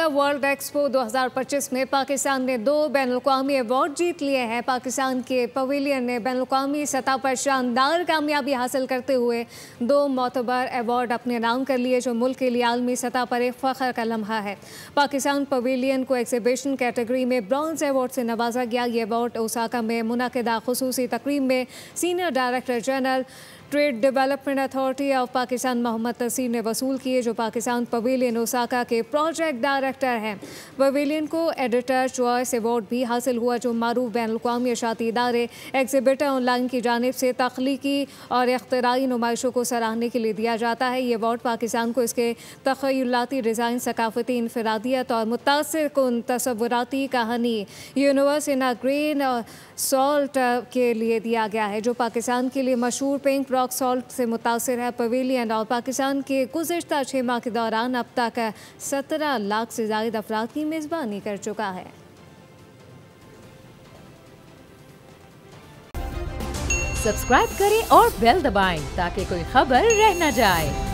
World expo 2025 में पाकिस्तान ने 2 बैनुल-अक़वामी award जीत लिए हैं। पाकिस्तान के पवेलियन ने बैनुल-अक़वामी सतह पर शानदार कामयाबी हासिल करते हुए 2 मोतबर अवार्ड अपने नाम कर लिए, जो मुल्क के लिए आलमी सतह पर एक फ़ख्र का लम्हा है। पाकिस्तान पवेलियन को एग्जीबिशन कैटेगरी में ब्रॉन्ज अवार्ड से नवाजा गया। ये अवार्ड ओसाका में मुनक़िदा खुसूसी तकरीब में senior director general trade development authority of Pakistan Mohammad Taseer ने वसूल किए, जो पाकिस्तान पवेलियन ओसाका के प्रोजेक्ट डायरेक्टर हैं। पवेलियन को एडिटर चॉइस अवार्ड भी हासिल हुआ, जो मारूफ बैनुल-अक़वामी इशाती इदारे एग्जीबिटर ऑनलाइन की जानिब से तख्लीकी और इख्तिराई नुमाइशों को सराहने के लिए दिया जाता है। ये अवार्ड पाकिस्तान को इसके तख़य्युलाती डिज़ाइन, सकाफती इनफरादियत और मुतासिर कुन तसव्वुराती कहानी यूनिवर्स इन अ ग्रेन और सॉल्ट के लिए दिया गया है, जो पाकिस्तान के लिए मशहूर पिंक रॉक सॉल्ट से मुतासिर है। पवेलियन और पाकिस्तान के गुज़िश्ता 6 माह के दौरान अब तक 17 लाख से ज़ायद अफराद की मेज़बानी कर चुका है। सब्सक्राइब करें और बेल दबाएं ताकि कोई खबर रह न जाए।